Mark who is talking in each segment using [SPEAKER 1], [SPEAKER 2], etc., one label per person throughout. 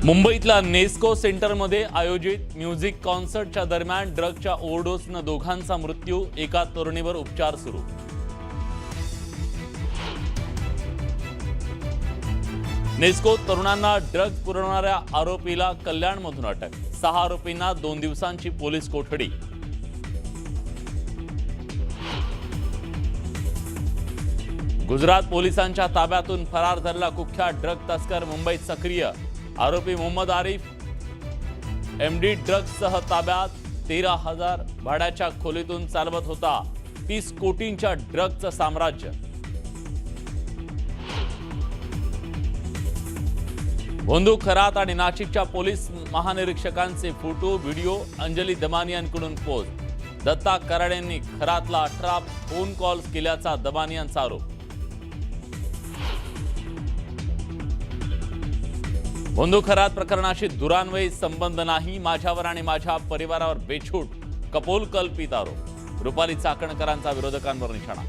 [SPEAKER 1] मुंबईतल्या नेस्को सेंटरमध्ये आयोजित म्युझिक कॉन्सर्टच्या दरम्यान ड्रगच्या ओव्हरडोसनं दोघांचा मृत्यू, एका तरुणीवर उपचार सुरू. नेस्को तरुणांना ड्रग पुरवणाऱ्या आरोपीला कल्याणमधून अटक. 6 आरोपींना 2 दिवसांची पोलीस कोठडी. गुजरात पोलिसांच्या ताब्यातून फरार झालेला कुख्यात ड्रग तस्कर मुंबईत सक्रिय. आरोपी मोहम्मद आरिफ MD ड्रग्जसह ताब्यात. 13,000 भाड्याच्या खोलीतून चालवत होता 30 कोटींच्या ड्रगचं साम्राज्य. भोंदू, खरात आणि नाशिकच्या पोलीस महानिरीक्षकांचे फोटो व्हिडिओ अंजली दमानियांकडून पोस्ट. दत्ता कराडेंनी खरातला 18 फोन कॉल्स केल्याचा दमानियांचा आरोप. भोंदू खरात प्रकरणाशी दुरान्वयी संबंध नाही, माझ्यावर आणि माझ्या परिवारावर बेछूट कपोलकल्पित आरोप. रुपाली चाकणकरांचा विरोधकांवर निशाणा.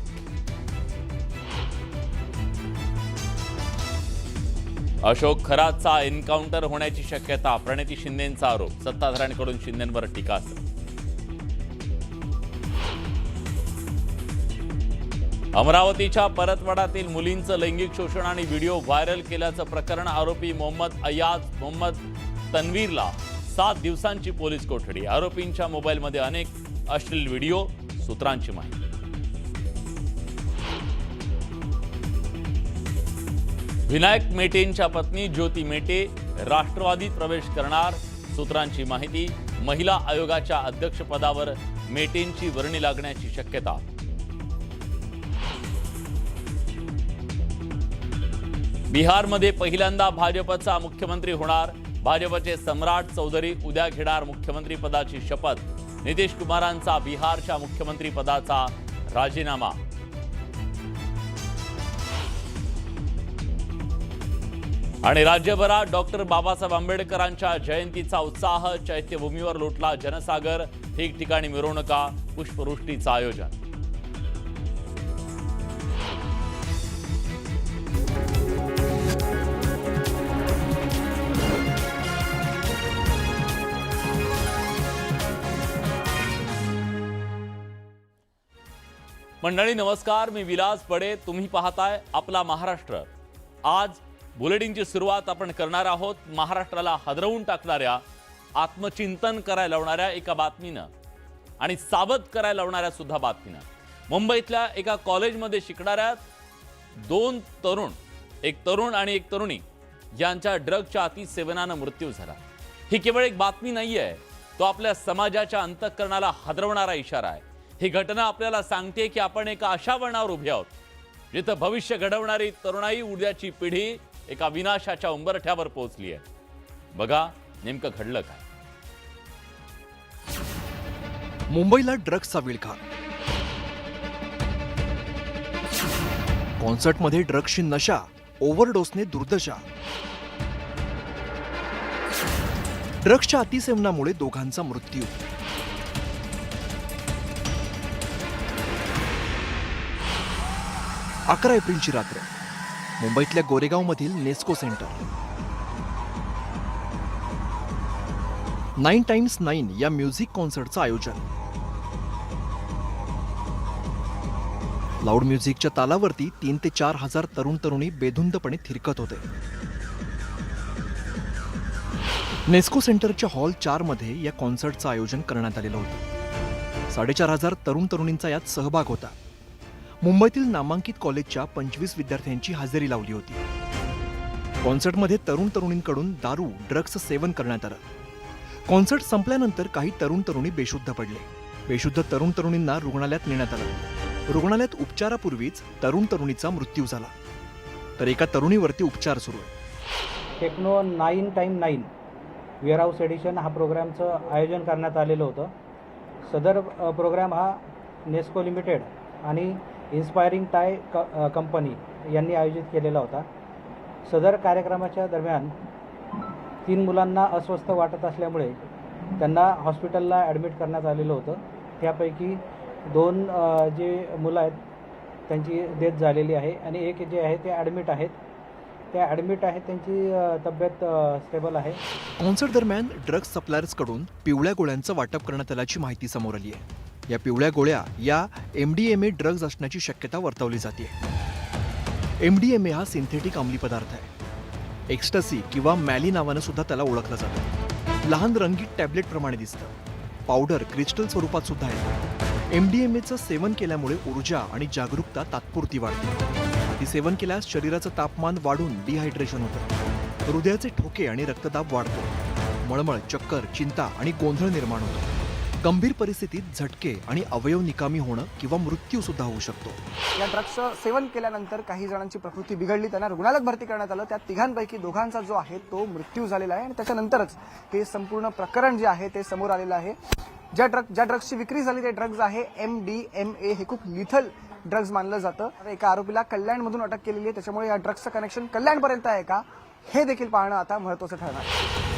[SPEAKER 1] अशोक खरातचा एन्काउंटर होण्याची शक्यता, प्रणिती शिंदेंचा आरोप. सत्ताधाऱ्यांकडून शिंदेंवर टीकास्त्र. अमरावतीच्या परतवाडातील मुलींचं लैंगिक शोषण आणि व्हिडिओ व्हायरल केल्याचं प्रकरण. आरोपी मोहम्मद अयाज मोहम्मद तन्वीरला 7 दिवसांची पोलीस कोठडी. आरोपींच्या मोबाईलमध्ये अनेक अश्लील व्हिडिओ, सूत्रांची माहिती. विनायक मेटेंच्या पत्नी ज्योती मेटे राष्ट्रवादीत प्रवेश करणार, सूत्रांची माहिती. महिला आयोगाच्या अध्यक्षपदावर मेटेंची वर्णी लागण्याची शक्यता. बिहारमध्ये पहिल्यांदा भाजपचा मुख्यमंत्री होणार. भाजपचे सम्राट चौधरी उद्या घेणार मुख्यमंत्री पदाची शपथ. नितीश कुमारांचा बिहारच्या मुख्यमंत्री पदाचा राजीनामा. आणि राज्यभरात डॉक्टर बाबासाहेब आंबेडकरांच्या जयंतीचा उत्साह. चैत्यभूमीवर लोटला जनसागर. ठिकठिकाणी मिरवणुका, पुष्पवृष्टीचं आयोजन. मंडळी नमस्कार, मी विलास बडे. तुम्ही पाहताय आपला महाराष्ट्र. आज बुलेटिनची सुरुवात आपण करणार आहोत महाराष्ट्राला हादरवून टाकणाऱ्या, आत्मचिंतन करायला लावणाऱ्या एका बातमीनं आणि सावध करायला लावणाऱ्या सुद्धा बातमीनं. मुंबईतल्या एका कॉलेजमध्ये शिकणाऱ्या 2 तरुण, एक तरुण आणि एक तरुणी यांच्या ड्रगच्या अतिसेवनानं मृत्यू झाला. ही केवळ एक बातमी नाहीये, तो आपल्या समाजाच्या अंतःकरणाला हादरवणारा इशारा आहे. ही घटना आपल्याला सांगते की आपण एका अशा वळणावर उभे आहोत जिथं भविष्य घडवणारी तरुणाई, उद्याची पिढी एका विनाशाच्या उंबरठ्यावर पोहोचली आहे. बघा नेमकं घडलं काय.
[SPEAKER 2] मुंबईला ड्रग्सचा विळखा. कॉन्सर्टमध्ये ड्रग्सची नशा, ओव्हरडोसने दुर्दशा. ड्रग्सच्या अतिसेवनामुळे दोघांचा मृत्यू. अकरा एप्रिलची रात्र, मुंबईतल्या गोरेगावमधील नेस्को सेंटर. 9x9 या म्युझिक कॉन्सर्टचं आयोजन. लाऊड म्युझिकच्या तालावरती 3 ते 4 हजार तरुण तरुणी बेधुंदपणे थिरकत होते. नेस्को सेंटरच्या हॉल 4 मध्ये या कॉन्सर्टचं आयोजन करण्यात आलेलं होतं. 4,500 तरुण तरुणींचा यात सहभाग होता. मुंबईतील नामांकित कॉलेजच्या 25 विद्यार्थ्यांची हजेरी लावली होती. कॉन्सर्टमध्ये तरुण तरुणींकडून दारू, ड्रग्सचं सेवन करण्यात आलं. कॉन्सर्ट संपल्यानंतर काही तरुण तरुणी बेशुद्ध पडले. बेशुद्ध तरुण तरुणींना रुग्णालयात नेण्यात आलं. रुग्णालयात उपचारापूर्वीच तरुण तरुणीचा मृत्यू झाला, तर एका तरुणीवरती उपचार सुरू आहे.
[SPEAKER 3] टेक्नो 9x9 वेअरहाऊस एडिशन हा प्रोग्रामचं आयोजन करण्यात आलेलं होतं. सदर प्रोग्राम हा नेस्को लिमिटेड आणि इन्स्पायरिंग टाय कंपनी यांनी आयोजित केलेला होता. सदर कार्यक्रमाच्या दरम्यान 3 मुलांना अस्वस्थ वाटत असल्यामुळे त्यांना हॉस्पिटलला ॲडमिट करण्यात आलेलं होतं. त्यापैकी 2 जे मुलं आहेत त्यांची डेथ झालेली आहे आणि एक जे आहे ते ॲडमिट आहेत. त्या ॲडमिट आहेत, त्यांची तब्येत स्टेबल आहे.
[SPEAKER 2] कॉन्सर्ट दरम्यान ड्रग्ज सप्लायर्सकडून पिवळ्या गोळ्यांचं वाटप करण्यात आल्याची माहिती समोर आली आहे. या पिवळ्या गोळ्या या MDMA ड्रग्ज असण्याची शक्यता वर्तवली जाते. MDMA हा सिंथेटिक अंमली पदार्थ आहे. एक्स्टसी किंवा मॅली नावानं सुद्धा त्याला ओळखलं जातं. लहान रंगीत टॅबलेटप्रमाणे दिसतं. पावडर क्रिस्टल स्वरूपात सुद्धा आहे. MDMAचं सेवन केल्यामुळे ऊर्जा आणि जागरूकता तात्पुरती वाढते. अतिसेवन केल्यास शरीराचं तापमान वाढून डिहायड्रेशन होतं. हृदयाचे ठोके आणि रक्तदाब वाढतो. मळमळ, चक्कर, चिंता आणि गोंधळ निर्माण होतो. गंभीर परिस्थितीत झटके आणि अवयव निकामी होणं किंवा मृत्यू सुद्धा होऊ शकतो.
[SPEAKER 4] या ड्रग्सचं सेवन केल्यानंतर काही जणांची प्रकृती बिघडली, त्यांना रुग्णालयात भरती करण्यात आलं. त्यात तिघांपैकी दोघांचा जो आहे तो मृत्यू झालेला आहे आणि त्याच्यानंतरच हे संपूर्ण प्रकरण जे आहे ते समोर आलेलं आहे. ज्या ड्रग्सची विक्री झाली ते ड्रग्ज आहे MDMA. हे खूप लिथल ड्रग्ज मानलं जातं. एका आरोपीला कल्याणमधून अटक केलेली आहे. त्याच्यामुळे या ड्रग्सचं कनेक्शन कल्याणपर्यंत आहे का हे देखील पाहणं आता महत्त्वाचं ठरणार आहे.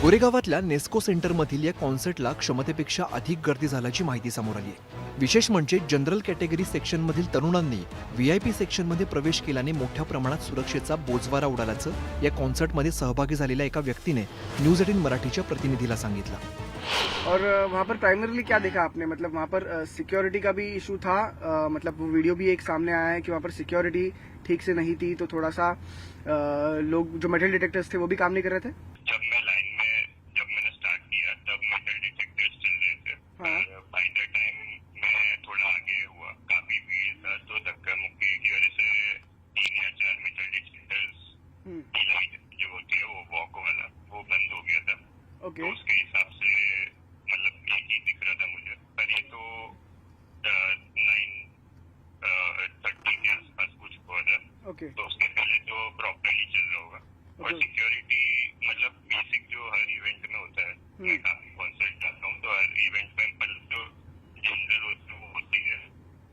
[SPEAKER 2] गोरेगावातल्या नेस्को सेंटरमधील या कॉन्सर्टला क्षमतेपेक्षा अधिक गर्दी झाल्याची माहिती समोर आली आहे. विशेष म्हणजे जनरल कॅटेगरी सेक्शनमधील तरुणांनी VIP सेक्शनमध्ये प्रवेश केल्याने मोठ्या प्रमाणात सुरक्षेचा बोजवारा उडाल्याचं या कॉन्सर्टमध्ये सहभागी झालेल्या एका व्यक्तीने न्यूज 18 मराठीच्या प्रतिनिधीला सांगितलं.
[SPEAKER 4] और वहाँ पर प्राइमरली क्या देखा आपने, मतलब वहाँ पर सिक्योरिटी का भी इशू था, मतलब वीडियो भी एक सामने आया है कि वहाँ पर सिक्योरिटी ठीक से नहीं थी, तो थोड़ा सा लोग जो मेटल डिटेक्टर्स थे वो भी काम नहीं कर रहे थे.
[SPEAKER 5] जब मैंने स्टार्ट किया तब मेटल डिटेक्टर्स चल रहे थे. बाय द टाइम मैं थोड़ा आगे हुआ, काफी भीड़ था, तो धक्का मुक्की की वजह से 3 या 4 मेटल डिटेक्टर्स की लाइट जो होती है वो वॉक वाला वो बंद हो गया था.
[SPEAKER 4] ओके.
[SPEAKER 5] तो उसके हिसाब से मतलब एक ही दिख रहा था मुझे, पर ये तो 9:30 के आसपास कुछ हुआ था.
[SPEAKER 4] ओके.
[SPEAKER 5] तो उसके पहले तो प्रॉपरली चल रहा होगा. और सिक्योरिटी मतलब बेसिक जो हर इवेंट में होता है, मैं काफी कॉन्सर्ट जाता हूँ तो हर इवेंट में मतलब जो जनरल होती है,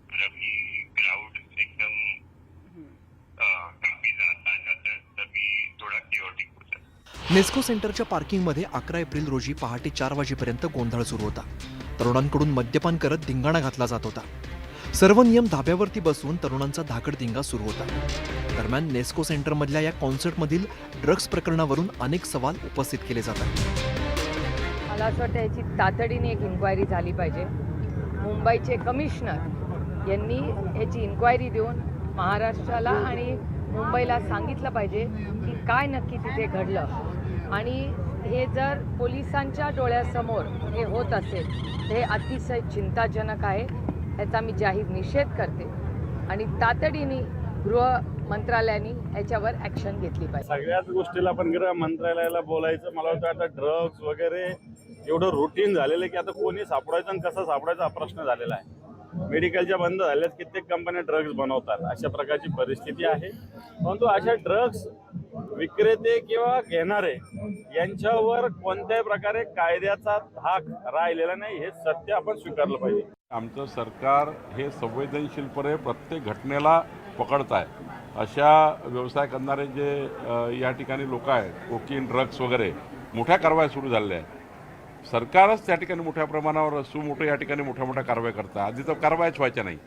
[SPEAKER 5] मतलब कि क्राउड एकदम काफी ज्यादा आ जाता है, तभी थोड़ा क्योटिक होता है.
[SPEAKER 2] नेस्को सेंटरच्या पार्किंगमध्ये 11 एप्रिल रोजी पहाटे 4 वाजेपर्यंत गोंधळ सुरू होता. तरुणांकडून मद्यपान करत धिंगाणा घातला जात होता. सर्व नियम धाब्यावरती बसवून तरुणांचा धाकडधिंगा सुरू होता. दरम्यान नेस्को सेंटरमधल्या या कॉन्सर्टमधील ड्रग्ज प्रकरणावरून अनेक सवाल उपस्थित केले जातात.
[SPEAKER 6] मला असं वाटतं याची तातडीने एक इन्क्वायरी झाली पाहिजे. मुंबईचे कमिशनर यांनी याची इन्क्वायरी देऊन महाराष्ट्राला आणि मुंबईला सांगितलं पाहिजे की काय नक्की तिथे घडलं, आणि हे जर पोलिसांच्या डोळ्यासमोर हे होत असेल तर हे अतिशय चिंताजनक आहे. याचा मी जाहीर निषेध करते आणि तातडीने गृह मंत्रालयाने याच्यावर ॲक्शन घेतली पाहिजे.
[SPEAKER 7] सगळ्याच गोष्टीला पण गृह मंत्रालयाला बोलायचं. मला वाटतं आता ड्रग्स वगैरे एवढं रुटीन झालेलं आहे की आता कोणी सापडायचं आणि कसं सापडायचा हा प्रश्न झालेला आहे. मेडिकलच्या बंद झाल्यात, कित्येक कंपन्या ड्रग्ज बनवतात, अशा प्रकारची परिस्थिती आहे. परंतु अशा ड्रग्ज विक्रेते किंवा घेणारे यांच्यावर कोणत्याही प्रकारे कायद्याचा धाक राहिलेला नाही, हे सत्य आपण स्वीकारलं पाहिजे.
[SPEAKER 8] आमचं सरकार हे संवेदनशीलपणे प्रत्येक घटनेला पकडत आहे. अशा व्यवसाय करणारे जे या ठिकाणी लोक आहेत, कोकीन ड्रग्स वगैरे, मोठ्या कारवाया सुरू झालेल्या आहेत. सरकारच त्या ठिकाणी मोठ्या प्रमाणावर सुमोठं या ठिकाणी मोठ्या मोठ्या कारवाया करतात. आधी तर कारवायाच व्हायच्या नाही.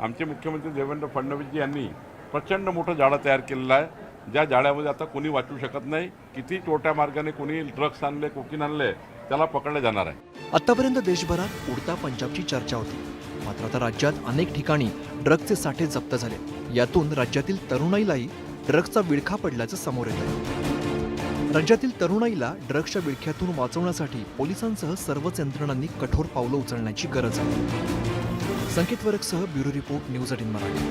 [SPEAKER 8] आमचे मुख्यमंत्री देवेंद्र फडणवीसजी यांनी प्रचंड मोठं जाळं तयार केलेलं आहे, ज्या जाळ्यामध्ये आता कोणी वाचू शकत नाही. किती छोट्या मार्गाने कोणी ड्रग्स आणले, कोकीन आणले, त्याला पकडले जाणार आहे.
[SPEAKER 2] आतापर्यंत देशभरात उडता पंजाबची चर्चा होती. मात्र आता राज्यात अनेक ठिकाणी ड्रग्जचे साठे जप्त झाले. यातून राज्यातील तरुणाईलाही ड्रग्जचा विळखा पडल्याचं समोर येतं. राज्यातील तरुणाईला ड्रग्जच्या विळख्यातून वाचवण्यासाठी पोलिसांसह सर्वच यंत्रणांनी कठोर पावलं उचलण्याची गरज आहे. संकेत वरकसह ब्युरो रिपोर्ट न्यूज 18 मराठी.